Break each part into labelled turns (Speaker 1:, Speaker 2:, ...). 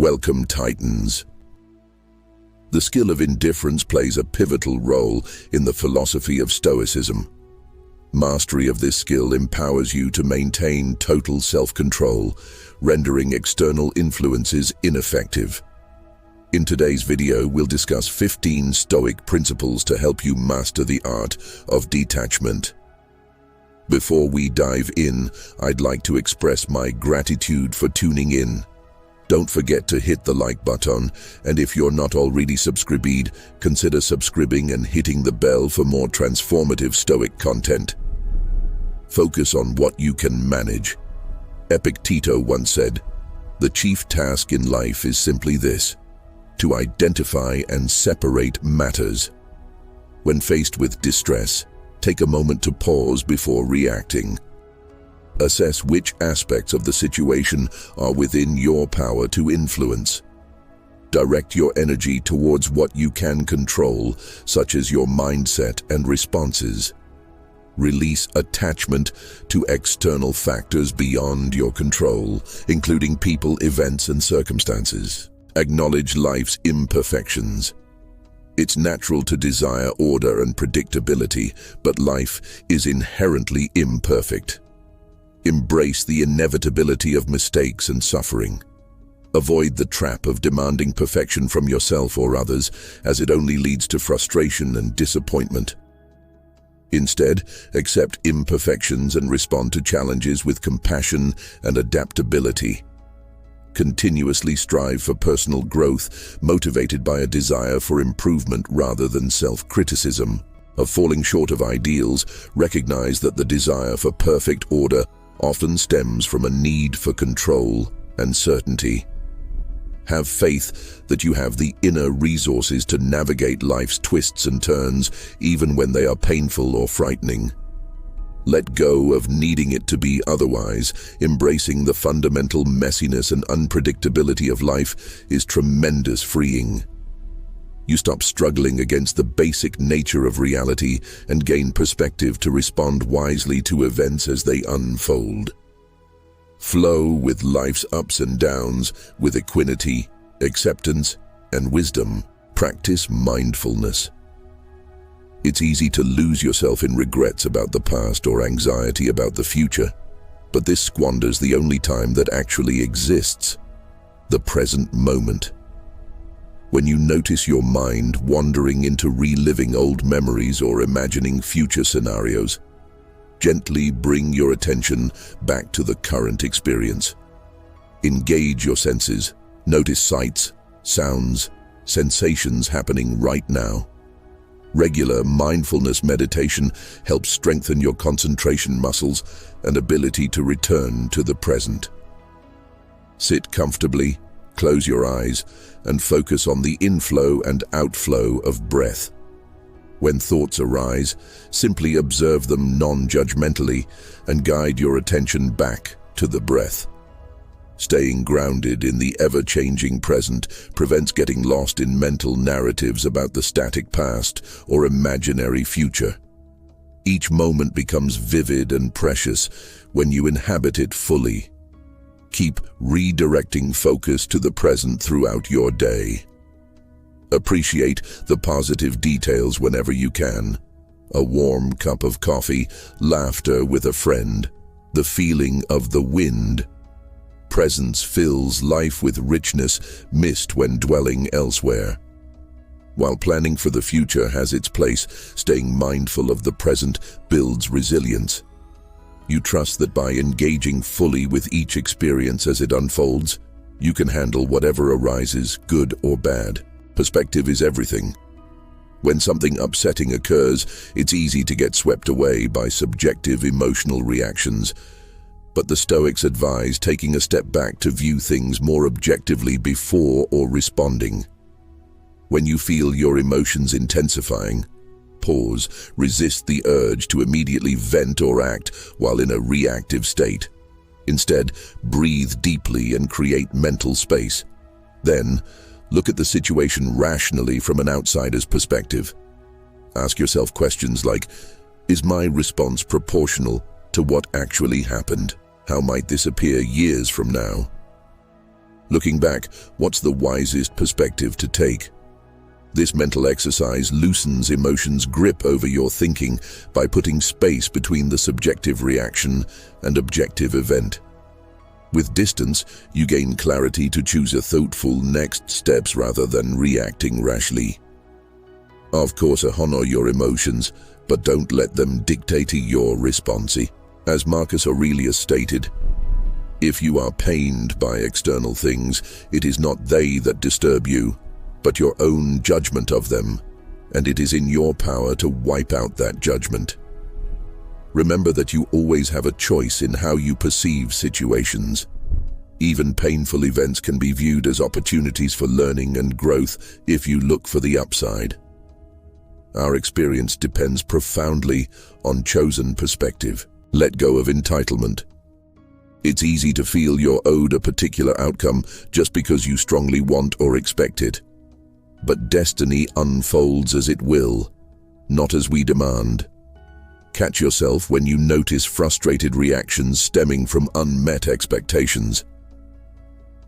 Speaker 1: Welcome, Titans. The skill of indifference plays a pivotal role in the philosophy of Stoicism. Mastery of this skill empowers you to maintain total self-control, rendering external influences ineffective. In today's video, we'll discuss 15 Stoic principles to help you master the art of detachment. Before we dive in, I'd like to express my gratitude for tuning in. Don't forget to hit the like button, and if you're not already subscribed, consider subscribing and hitting the bell for more transformative Stoic content. Focus on what you can manage. Epictetus once said, "The chief task in life is simply this: to identify and separate matters." When faced with distress, take a moment to pause before reacting. Assess which aspects of the situation are within your power to influence. Direct your energy towards what you can control, such as your mindset and responses. Release attachment to external factors beyond your control, including people, events, and circumstances. Acknowledge life's imperfections. It's natural to desire order and predictability, but life is inherently imperfect. Embrace the inevitability of mistakes and suffering. Avoid the trap of demanding perfection from yourself or others, as it only leads to frustration and disappointment. Instead, accept imperfections and respond to challenges with compassion and adaptability. Continuously strive for personal growth, motivated by a desire for improvement rather than self-criticism. Of falling short of ideals, recognize that the desire for perfect order often stems from a need for control and certainty. Have faith that you have the inner resources to navigate life's twists and turns, even when they are painful or frightening. Let go of needing it to be otherwise. Embracing the fundamental messiness and unpredictability of life is tremendous freeing. You stop struggling against the basic nature of reality and gain perspective to respond wisely to events as they unfold. Flow with life's ups and downs with equanimity, acceptance, and wisdom. Practice mindfulness. It's easy to lose yourself in regrets about the past or anxiety about the future, but this squanders the only time that actually exists: the present moment. When you notice your mind wandering into reliving old memories or imagining future scenarios, gently bring your attention back to the current experience. Engage your senses. Notice sights, sounds, sensations happening right now. Regular mindfulness meditation helps strengthen your concentration muscles and ability to return to the present. Sit comfortably, close your eyes, and focus on the inflow and outflow of breath. When thoughts arise, simply observe them non-judgmentally and guide your attention back to the breath. Staying grounded in the ever-changing present prevents getting lost in mental narratives about the static past or imaginary future. Each moment becomes vivid and precious when you inhabit it fully. Keep redirecting focus to the present throughout your day. Appreciate the positive details whenever you can. A warm cup of coffee, laughter with a friend, the feeling of the wind. Presence fills life with richness missed when dwelling elsewhere. While planning for the future has its place, staying mindful of the present builds resilience. You trust that by engaging fully with each experience as it unfolds, you can handle whatever arises, good or bad. Perspective is everything. When something upsetting occurs, it's easy to get swept away by subjective emotional reactions. But the Stoics advise taking a step back to view things more objectively before or responding. When you feel your emotions intensifying, pause, resist the urge to immediately vent or act while in a reactive state. Instead, breathe deeply and create mental space. Then, look at the situation rationally from an outsider's perspective. Ask yourself questions like, is my response proportional to what actually happened? How might this appear years from now? Looking back, what's the wisest perspective to take? This mental exercise loosens emotion's grip over your thinking by putting space between the subjective reaction and objective event. With distance, you gain clarity to choose a thoughtful next steps rather than reacting rashly. Of course, honor your emotions, but don't let them dictate your response. As Marcus Aurelius stated, if you are pained by external things, it is not they that disturb you, but your own judgment of them, and it is in your power to wipe out that judgment. Remember that you always have a choice in how you perceive situations. Even painful events can be viewed as opportunities for learning and growth if you look for the upside. Our experience depends profoundly on chosen perspective. Let go of entitlement. It's easy to feel you're owed a particular outcome just because you strongly want or expect it. But destiny unfolds as it will, not as we demand. Catch yourself when you notice frustrated reactions stemming from unmet expectations.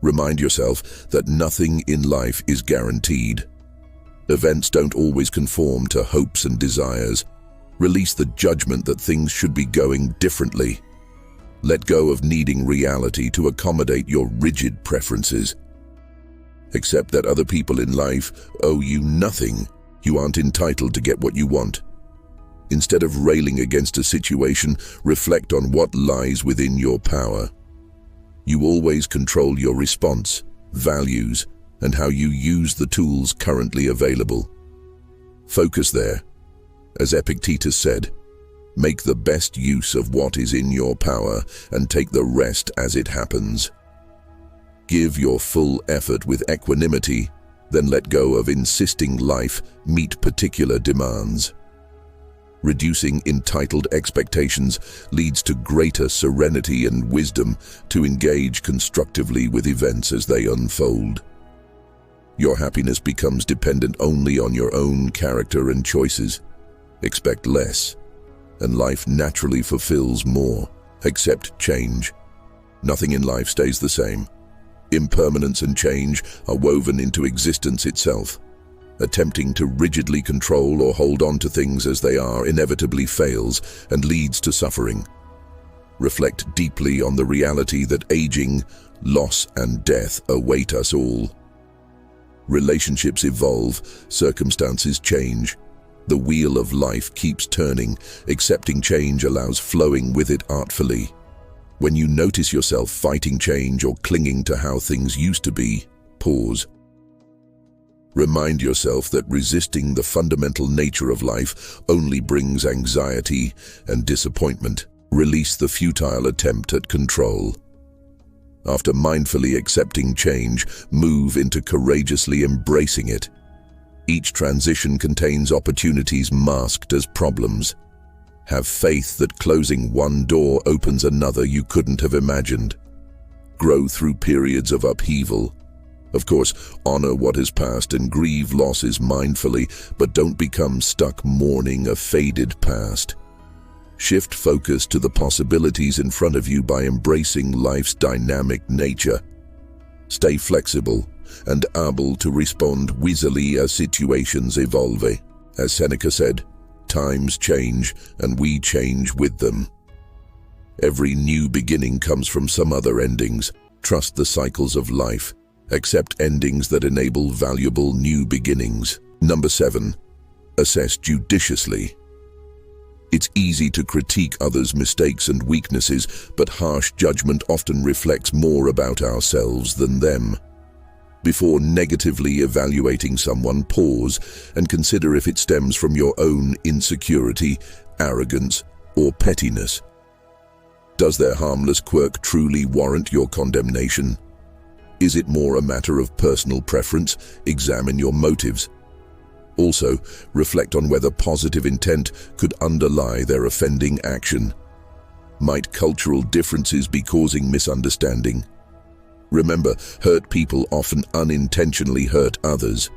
Speaker 1: Remind yourself that nothing in life is guaranteed. Events don't always conform to hopes and desires. Release the judgment that things should be going differently. Let go of needing reality to accommodate your rigid preferences. Accept that other people in life owe you nothing. You aren't entitled to get what you want. Instead of railing against a situation, reflect on what lies within your power. You always control your response, values, and how you use the tools currently available. Focus there. As Epictetus said, make the best use of what is in your power and take the rest as it happens. Give your full effort with equanimity, then let go of insisting life meet particular demands. Reducing entitled expectations leads to greater serenity and wisdom to engage constructively with events as they unfold. Your happiness becomes dependent only on your own character and choices. Expect less, and life naturally fulfills more. Accept change. Nothing in life stays the same. Impermanence and change are woven into existence itself. Attempting to rigidly control or hold on to things as they are inevitably fails and leads to suffering. Reflect deeply on the reality that aging, loss, and death await us all. Relationships evolve, circumstances change. The wheel of life keeps turning. Accepting change allows flowing with it artfully. When you notice yourself fighting change or clinging to how things used to be, pause. Remind yourself that resisting the fundamental nature of life only brings anxiety and disappointment. Release the futile attempt at control. After mindfully accepting change, move into courageously embracing it. Each transition contains opportunities masked as problems. Have faith that closing one door opens another you couldn't have imagined. Grow through periods of upheaval. Of course, honor what has passed and grieve losses mindfully, but don't become stuck mourning a faded past. Shift focus to the possibilities in front of you by embracing life's dynamic nature. Stay flexible and able to respond easily as situations evolve. As Seneca said, times change and we change with them. Every new beginning comes from some other endings. Trust the cycles of life. Accept endings that enable valuable new beginnings. Number 7. Assess judiciously. It's easy to critique others' mistakes and weaknesses, but harsh judgment often reflects more about ourselves than them. Before negatively evaluating someone, pause and consider if it stems from your own insecurity, arrogance, or pettiness. Does their harmless quirk truly warrant your condemnation? Is it more a matter of personal preference? Examine your motives. Also, reflect on whether positive intent could underlie their offending action. Might cultural differences be causing misunderstanding? Remember, hurt people often unintentionally hurt others.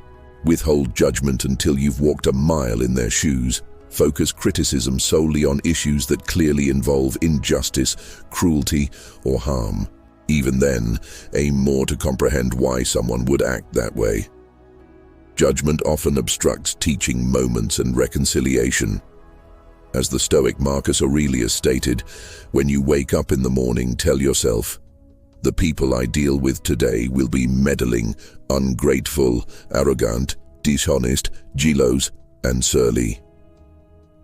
Speaker 1: Withhold judgment until you've walked a mile in their shoes. Focus criticism solely on issues that clearly involve injustice, cruelty, or harm. Even then, aim more to comprehend why someone would act that way. Judgment often obstructs teaching moments and reconciliation. As the Stoic Marcus Aurelius stated, when you wake up in the morning, tell yourself, "The people I deal with today will be meddling, ungrateful, arrogant, dishonest, jealous, and surly.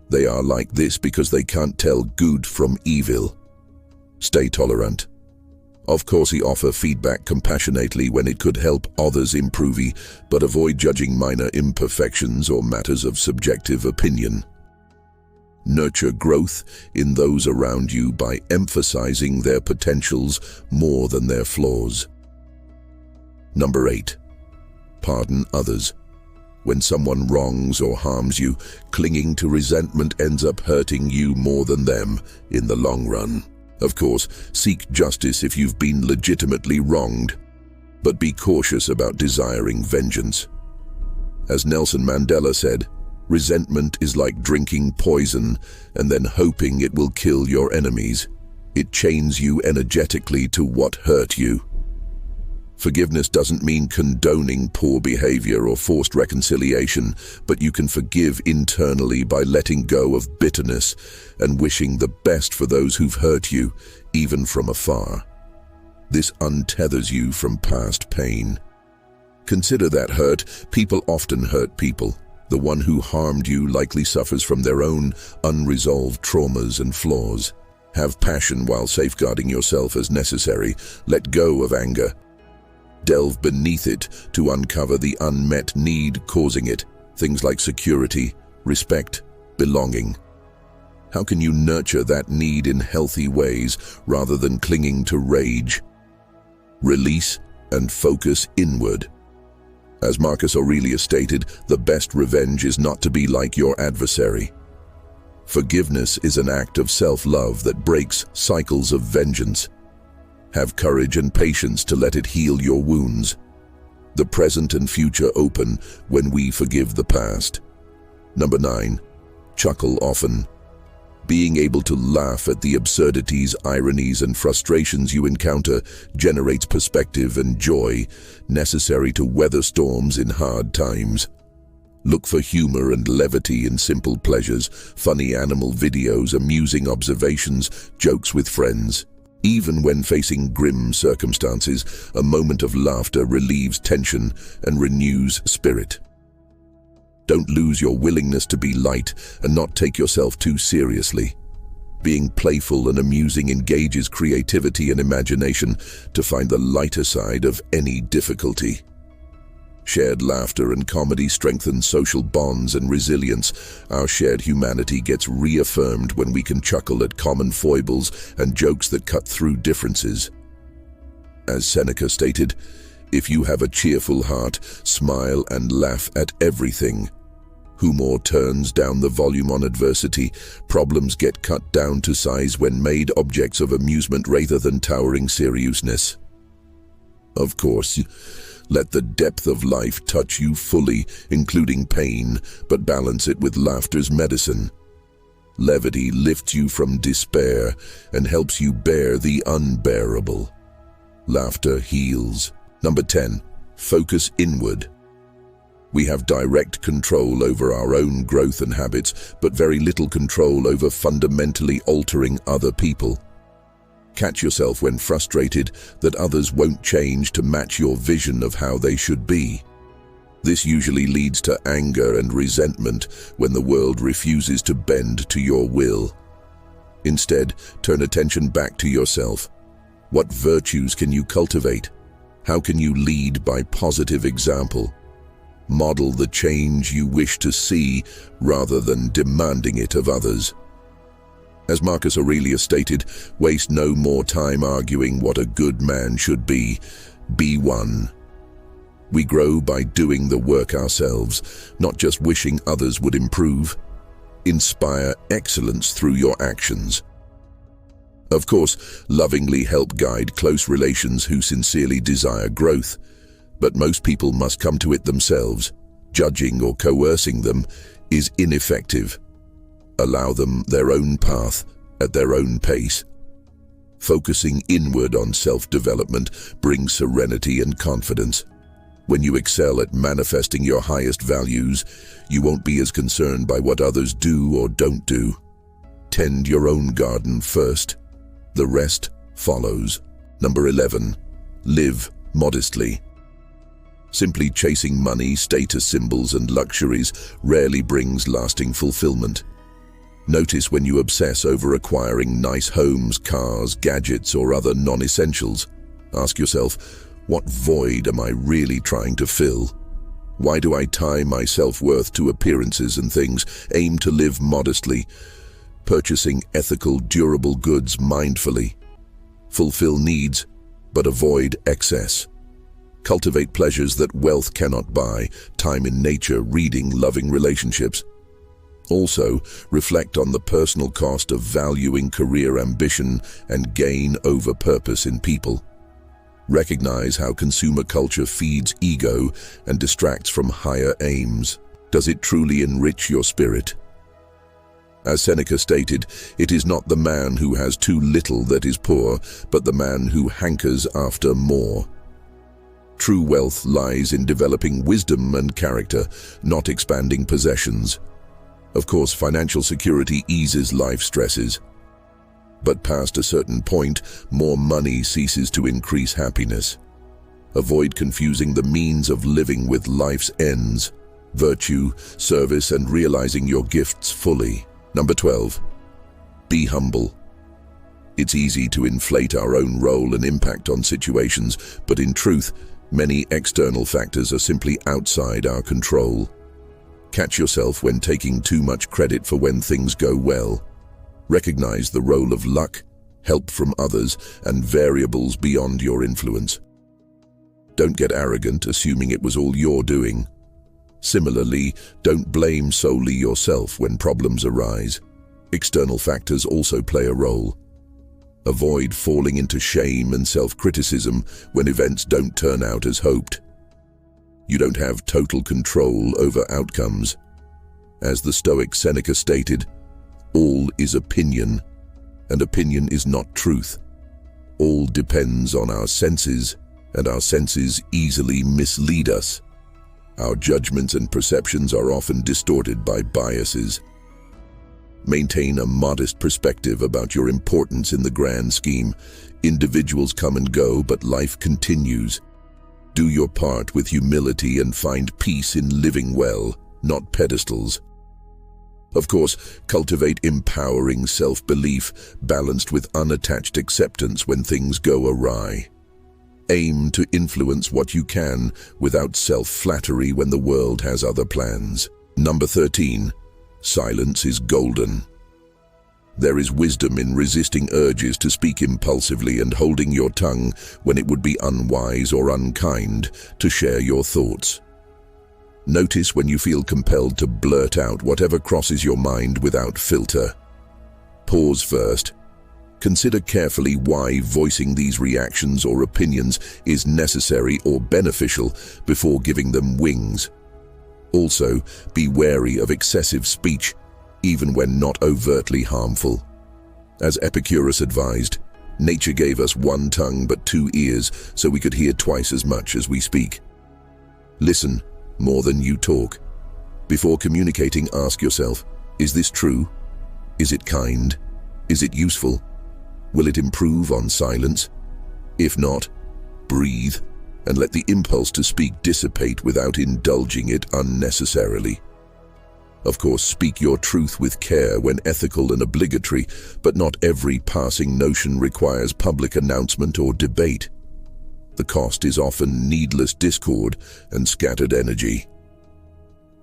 Speaker 1: They are like this because they can't tell good from evil. Stay tolerant." Of course, he offer feedback compassionately when it could help others improve, but avoid judging minor imperfections or matters of subjective opinion. Nurture growth in those around you by emphasizing their potentials more than their flaws. Number 8. Pardon others. When someone wrongs or harms you, clinging to resentment ends up hurting you more than them in the long run. Of course, seek justice if you've been legitimately wronged, but be cautious about desiring vengeance. As Nelson Mandela said, resentment is like drinking poison and then hoping it will kill your enemies. It chains you energetically to what hurt you. Forgiveness doesn't mean condoning poor behavior or forced reconciliation, but you can forgive internally by letting go of bitterness and wishing the best for those who've hurt you, even from afar. This untethers you from past pain. Consider that hurt. People often hurt people. The one who harmed you likely suffers from their own unresolved traumas and flaws. Have passion while safeguarding yourself as necessary. Let go of anger. Delve beneath it to uncover the unmet need causing it. Things like security, respect, belonging. How can you nurture that need in healthy ways rather than clinging to rage? Release and focus inward. As Marcus Aurelius stated, the best revenge is not to be like your adversary. Forgiveness is an act of self-love that breaks cycles of vengeance. Have courage and patience to let it heal your wounds. The present and future open when we forgive the past. Number 9. Chuckle often. Being able to laugh at the absurdities, ironies, and frustrations you encounter generates perspective and joy necessary to weather storms in hard times. Look for humor and levity in simple pleasures, funny animal videos, amusing observations, jokes with friends. Even when facing grim circumstances, a moment of laughter relieves tension and renews spirit. Don't lose your willingness to be light and not take yourself too seriously. Being playful and amusing engages creativity and imagination to find the lighter side of any difficulty. Shared laughter and comedy strengthen social bonds and resilience. Our shared humanity gets reaffirmed when we can chuckle at common foibles and jokes that cut through differences. As Seneca stated, "If you have a cheerful heart, smile and laugh at everything." Humor turns down the volume on adversity. Problems get cut down to size when made objects of amusement rather than towering seriousness. Of course, let the depth of life touch you fully, including pain, but balance it with laughter's medicine. Levity lifts you from despair and helps you bear the unbearable. Laughter heals. Number 10. Focus inward. We have direct control over our own growth and habits, but very little control over fundamentally altering other people. Catch yourself when frustrated that others won't change to match your vision of how they should be. This usually leads to anger and resentment when the world refuses to bend to your will. Instead, turn attention back to yourself. What virtues can you cultivate? How can you lead by positive example? Model the change you wish to see rather than demanding it of others. As Marcus Aurelius stated, waste no more time arguing what a good man should be. Be one. We grow by doing the work ourselves, not just wishing others would improve. Inspire excellence through your actions. Of course, lovingly help guide close relations who sincerely desire growth. But most people must come to it themselves. Judging or coercing them is ineffective. Allow them their own path at their own pace. Focusing inward on self-development brings serenity and confidence. When you excel at manifesting your highest values, you won't be as concerned by what others do or don't do. Tend your own garden first. The rest follows. Number 11. Live modestly. Simply chasing money, status symbols, and luxuries rarely brings lasting fulfillment. Notice when you obsess over acquiring nice homes, cars, gadgets, or other non-essentials. Ask yourself, what void am I really trying to fill? Why do I tie my self-worth to appearances and things? Aim to live modestly, purchasing ethical, durable goods mindfully. Fulfill needs, but avoid excess. Cultivate pleasures that wealth cannot buy, time in nature, reading, loving relationships. Also, reflect on the personal cost of valuing career ambition and gain over purpose in people. Recognize how consumer culture feeds ego and distracts from higher aims. Does it truly enrich your spirit? As Seneca stated, it is not the man who has too little that is poor, but the man who hankers after more. True wealth lies in developing wisdom and character, not expanding possessions. Of course, financial security eases life stresses. But past a certain point, more money ceases to increase happiness. Avoid confusing the means of living with life's ends, virtue, service, and realizing your gifts fully. Number 12. Be humble. It's easy to inflate our own role and impact on situations, but in truth, many external factors are simply outside our control. Catch yourself when taking too much credit for when things go well. Recognize the role of luck, help from others, and variables beyond your influence. Don't get arrogant, assuming it was all your doing. Similarly, don't blame solely yourself when problems arise. External factors also play a role. Avoid falling into shame and self-criticism when events don't turn out as hoped. You don't have total control over outcomes. As the Stoic Seneca stated, all is opinion, and opinion is not truth. All depends on our senses, and our senses easily mislead us. Our judgments and perceptions are often distorted by biases. Maintain a modest perspective about your importance in the grand scheme. Individuals come and go, but life continues. Do your part with humility and find peace in living well, not pedestals. Of course, cultivate empowering self-belief, balanced with unattached acceptance when things go awry. Aim to influence what you can without self-flattery when the world has other plans. Number 13. Silence is golden. There is wisdom in resisting urges to speak impulsively and holding your tongue when it would be unwise or unkind to share your thoughts. Notice when you feel compelled to blurt out whatever crosses your mind without filter. Pause first. Consider carefully why voicing these reactions or opinions is necessary or beneficial before giving them wings. Also, be wary of excessive speech, even when not overtly harmful. As Epicurus advised, nature gave us one tongue but two ears so we could hear twice as much as we speak. Listen more than you talk. Before communicating, ask yourself, is this true? Is it kind? Is it useful? Will it improve on silence? If not, breathe and let the impulse to speak dissipate without indulging it unnecessarily. Of course, speak your truth with care when ethical and obligatory, but not every passing notion requires public announcement or debate. The cost is often needless discord and scattered energy.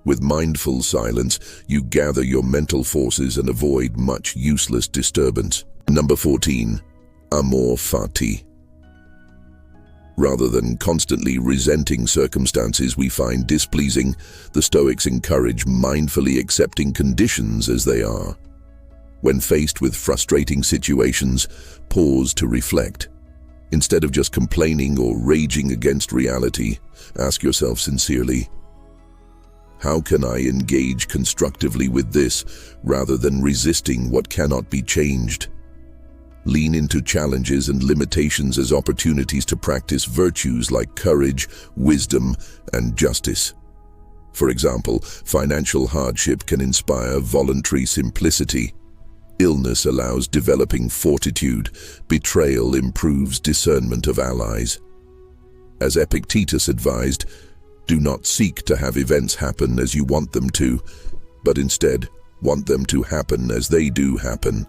Speaker 1: With mindful silence, you gather your mental forces and avoid much useless disturbance. Number 14. Amor fati. Rather than constantly resenting circumstances we find displeasing, the Stoics encourage mindfully accepting conditions as they are. When faced with frustrating situations, pause to reflect. Instead of just complaining or raging against reality, ask yourself sincerely, how can I engage constructively with this rather than resisting what cannot be changed? Lean into challenges and limitations as opportunities to practice virtues like courage, wisdom, and justice. For example, financial hardship can inspire voluntary simplicity. Illness allows developing fortitude. Betrayal improves discernment of allies. As Epictetus advised, do not seek to have events happen as you want them to, but instead want them to happen as they do happen,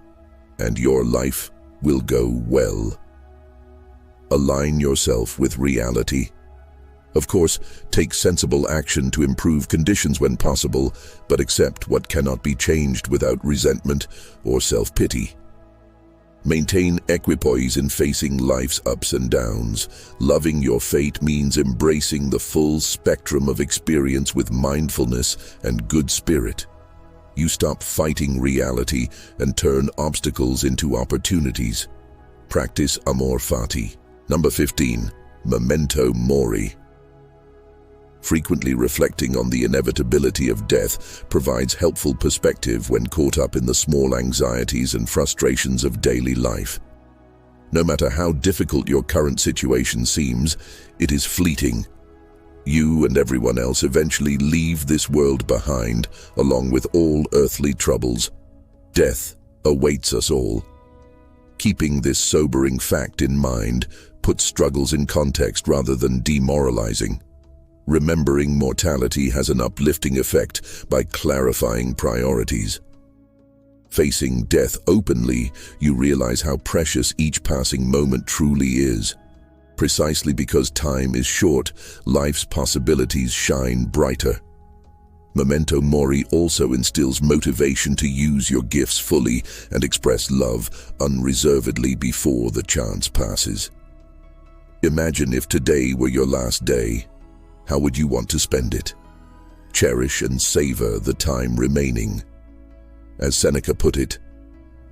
Speaker 1: and your life will go well. Align yourself with reality. Of course, take sensible action to improve conditions when possible, but accept what cannot be changed without resentment or self-pity. Maintain equipoise in facing life's ups and downs. Loving your fate means embracing the full spectrum of experience with mindfulness and good spirit. You stop fighting reality and turn obstacles into opportunities. Practice amor fati. Number 15. Memento mori. Frequently reflecting on the inevitability of death provides helpful perspective when caught up in the small anxieties and frustrations of daily life. No matter how difficult your current situation seems, it is fleeting. You and everyone else eventually leave this world behind, along with all earthly troubles. Death awaits us all. Keeping this sobering fact in mind puts struggles in context rather than demoralizing. Remembering mortality has an uplifting effect by clarifying priorities. Facing death openly, you realize how precious each passing moment truly is. Precisely because time is short, life's possibilities shine brighter. Memento mori also instills motivation to use your gifts fully and express love unreservedly before the chance passes. Imagine if today were your last day. How would you want to spend it? Cherish and savor the time remaining. As Seneca put it,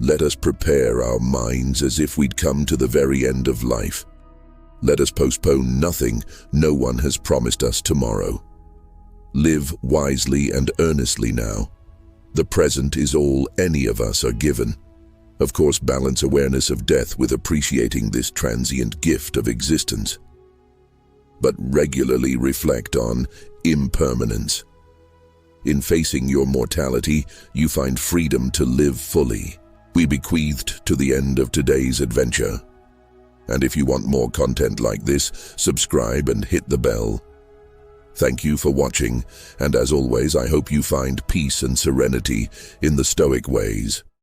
Speaker 1: let us prepare our minds as if we'd come to the very end of life. Let us postpone nothing. No one has promised us tomorrow. Live wisely and earnestly now. The present is all any of us are given. Of course, balance awareness of death with appreciating this transient gift of existence. But regularly reflect on impermanence. In facing your mortality, you find freedom to live fully. We bequeathed to the end of today's adventure. And if you want more content like this, subscribe and hit the bell. Thank you for watching, and as always, I hope you find peace and serenity in the Stoic ways.